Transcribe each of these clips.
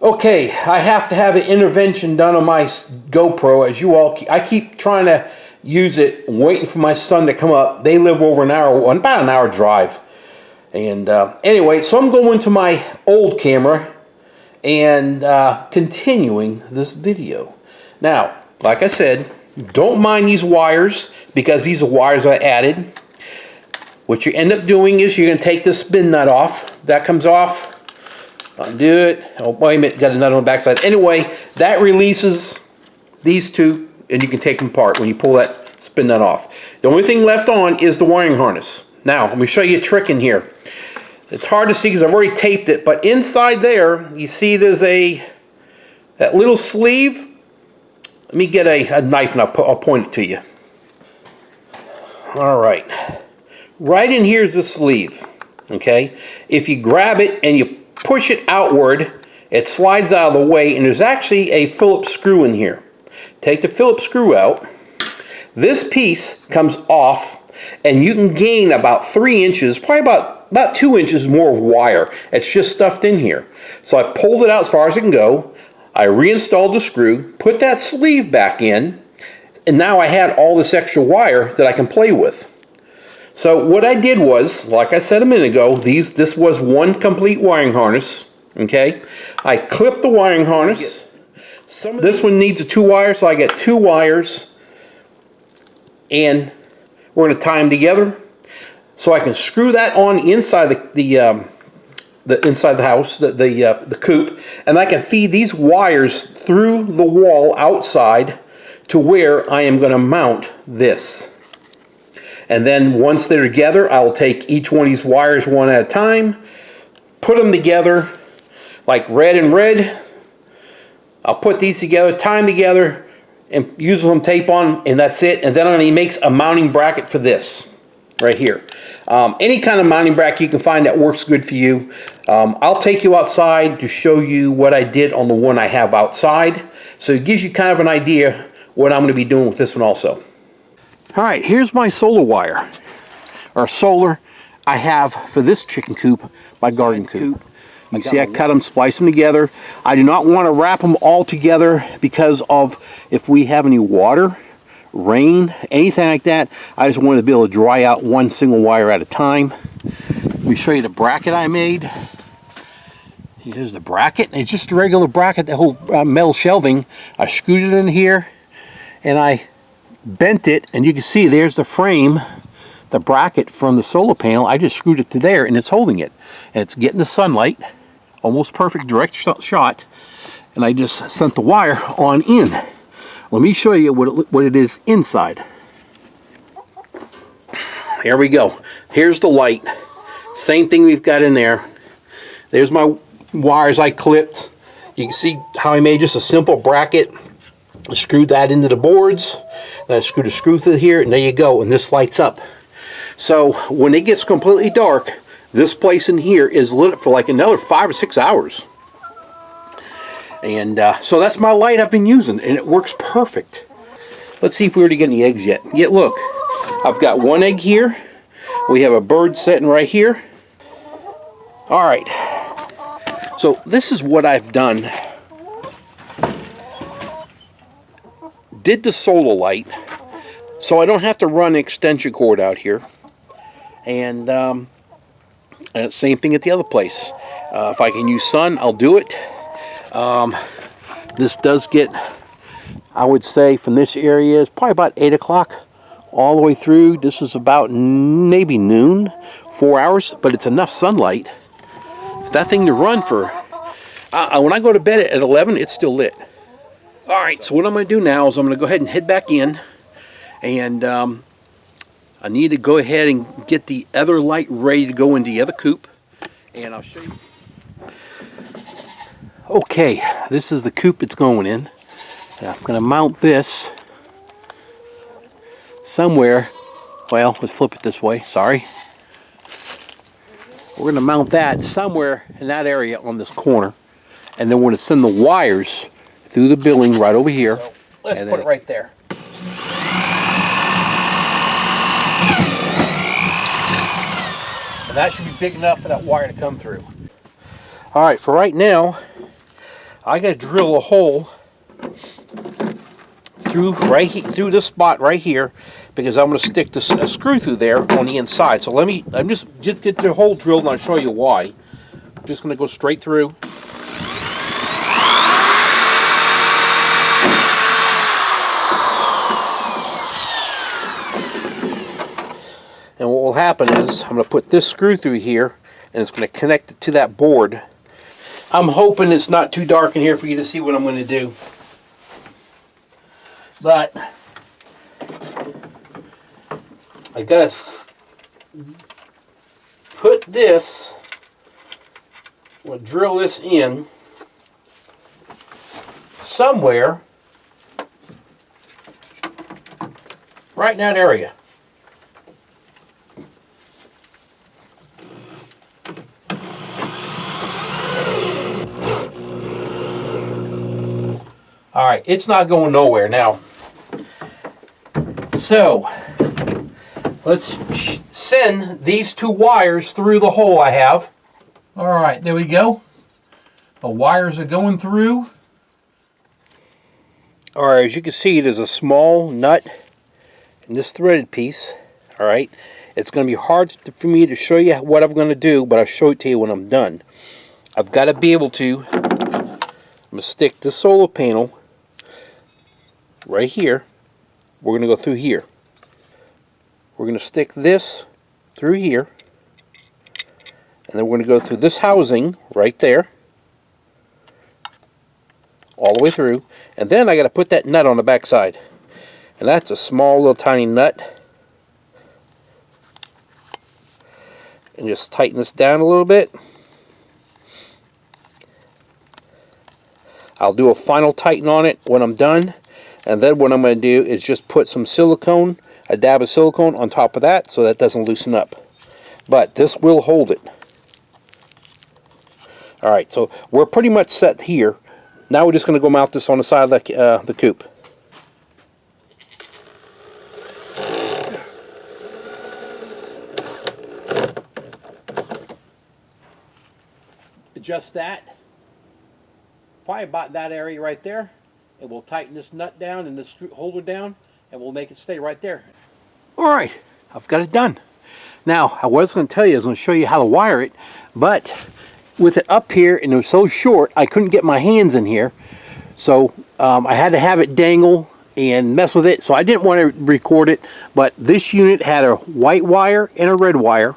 Okay, I have to have an intervention done on my GoPro. As you all, I keep trying to use it, waiting for my son to come up. They live over an hour, about an hour drive. And anyway, so I'm going to my old camera and continuing this video. Now, like I said, don't mind these wires because these are wires I added. What you end up doing is you're going to take this spin nut off. That comes off. Undo it. Oh, wait a minute, got a nut on the backside. Anyway, that releases these two, and you can take them apart when you pull that spin nut off. The only thing left on is the wiring harness. Now, let me show you a trick in here. It's hard to see because I've already taped it, but inside there, you see there's that little sleeve. Let me get a knife and I'll point it to you. All right. Right in here is the sleeve, okay? If you grab it and you push it outward, it slides out of the way, and there's actually a Phillips screw in here. Take the Phillips screw out. This piece comes off, and you can gain about 3 inches, probably about 2 inches more of wire. It's just stuffed in here. So I pulled it out as far as it can go. I reinstalled the screw, put that sleeve back in, and now I had all this extra wire that I can play with. So what I did was, like I said a minute ago, this was one complete wiring harness, okay? I clipped the wiring harness. This one needs a 2-wire, so I get 2 wires, and we're going to tie them together. So I can screw that on inside the inside the house, the coop, and I can feed these wires through the wall outside to where I am going to mount this. And then once they're together, I'll take each one of these wires one at a time, put them together like red and red. I'll put these together, tie them together, and use some tape on, and that's it. And then I'm going to make a mounting bracket for this right here. Any kind of mounting bracket you can find that works good for you. I'll take you outside to show you what I did on the one I have outside. So it gives you kind of an idea what I'm going to be doing with this one also. All right, here's my solar wire, or solar I have for this chicken coop, my garden coop. You can see I cut them, splice them together. I do not want to wrap them all together because of if we have any water, rain, anything like that. I just wanted to be able to dry out one single wire at a time. Let me show you the bracket I made. Here's the bracket. It's just a regular bracket, the whole metal shelving. I screwed it in here and I bent it, and you can see there's the frame, the bracket from the solar panel. I just screwed it to there and it's holding it, and it's getting the sunlight, almost perfect direct shot, and I just sent the wire on in. Let me show you what it is inside. Here we go. Here's the light, same thing we've got in there. There's my wires I clipped. You can see how I made just a simple bracket. I screwed that into the boards. Then I screwed a screw through here, and there you go, and this lights up. So when it gets completely dark, this place in here is lit up for like another 5 or 6 hours. And so that's my light I've been using, and it works perfect. Let's see if we already get any eggs yet. Yeah, look, I've got 1 egg here. We have a bird sitting right here. All right, so this is what I've done. Did the solar light so I don't have to run an extension cord out here, and same thing at the other place. If I can use sun, I'll do it. This does get, I would say from this area, it's probably about 8 o'clock all the way through. This is about maybe noon, 4 hours, but it's enough sunlight for that thing to run for, when I go to bed at 11, it's still lit. Alright, so what I'm going to do now is I'm going to go ahead and head back in, and I need to go ahead and get the other light ready to go into the other coop, and I'll show you. Okay, this is the coop it's going in. Now I'm going to mount this somewhere. Well, let's flip it this way, sorry. We're going to mount that somewhere in that area on this corner, and then we're going to send the wires through the building right over here. So let's put it right there. And that should be big enough for that wire to come through. All right, for right now, I got to drill a hole through through this spot right here, because I'm going to stick a screw through there on the inside. So I'm just get the hole drilled and I'll show you why. I'm just going to go straight through. And what will happen is I'm going to put this screw through here and it's going to connect it to that board. I'm hoping it's not too dark in here for you to see what I'm going to do. But I got to put this, we'll drill this in somewhere right in that area. All right, it's not going nowhere now. So let's send these two wires through the hole I have. All right, there we go. The wires are going through. All right, as you can see, there's a small nut in this threaded piece. All right, it's going to be hard for me to show you what I'm going to do, but I'll show it to you when I'm done. I've got to be able to, I'm going to stick the solar panel right here. We're going to go through here. We're going to stick this through here, and then we're going to go through this housing right there, all the way through, and then I got to put that nut on the back side, and that's a small little tiny nut, and just tighten this down a little bit. I'll do a final tighten on it when I'm done, and then what I'm going to do is just put some silicone, a dab of silicone on top of that so that doesn't loosen up. But this will hold it. Alright, so we're pretty much set here. Now we're just going to go mount this on the side of the coop. Adjust that. Probably about that area right there. And we'll tighten this nut down and this screw holder down, and we'll make it stay right there. Alright, I've got it done. Now, I was going to tell you, I was going to show you how to wire it, but with it up here and it was so short, I couldn't get my hands in here. So I had to have it dangle and mess with it, so I didn't want to record it. But this unit had a white wire and a red wire.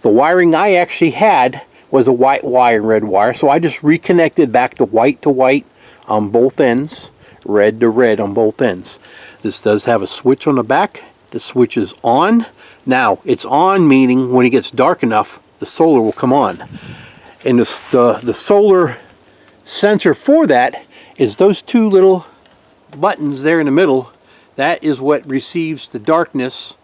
The wiring I actually had was a white wire and red wire, so I just reconnected back to white on both ends, red to red on both ends. This does have a switch on the back. The switch is on. Now, it's on meaning when it gets dark enough, the solar will come on. And the solar sensor for that is those two little buttons there in the middle. That is what receives the darkness,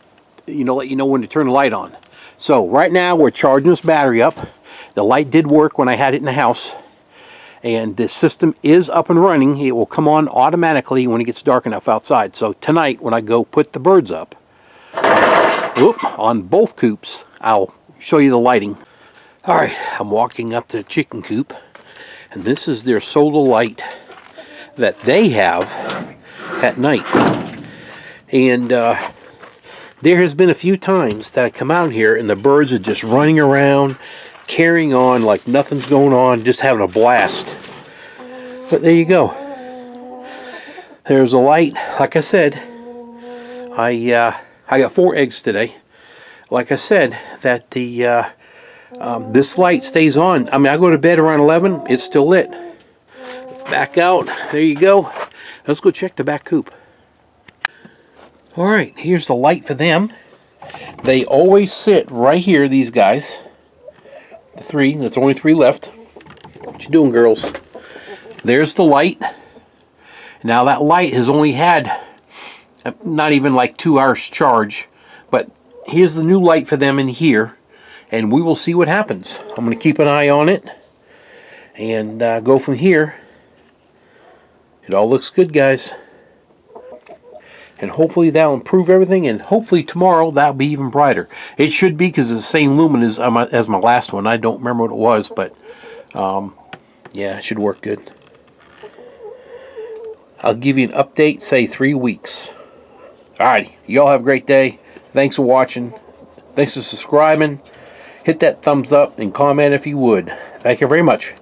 let you know when to turn the light on. So right now we're charging this battery up. The light did work when I had it in the house. And the system is up and running. It will come on automatically when it gets dark enough outside. So tonight when I go put the birds up, on both coops, I'll show you the lighting. Alright, I'm walking up to the chicken coop, and this is their solar light that they have at night. And there has been a few times that I come out here and the birds are just running around, carrying on like nothing's going on, just having a blast. But there you go. There's a light. Like I said, I got 4 eggs today. Like I said, that this light stays on. I mean, I go to bed around 11. It's still lit. Let's back out. There you go. Let's go check the back coop. All right, here's the light for them. They always sit right here. These guys. The 3, that's only 3 left. What you doing, girls? There's the light. Now that light has only had not even like 2 hours charge, but here's the new light for them in here, and we will see what happens. I'm going to keep an eye on it and go from here. It all looks good, guys, and hopefully that'll improve everything, and hopefully tomorrow that'll be even brighter. It should be, because it's the same lumen as my last one. I don't remember what it was, but yeah, it should work good. I'll give you an update, say 3 weeks. Alrighty, y'all have a great day. Thanks for watching. Thanks for subscribing. Hit that thumbs up and comment if you would. Thank you very much.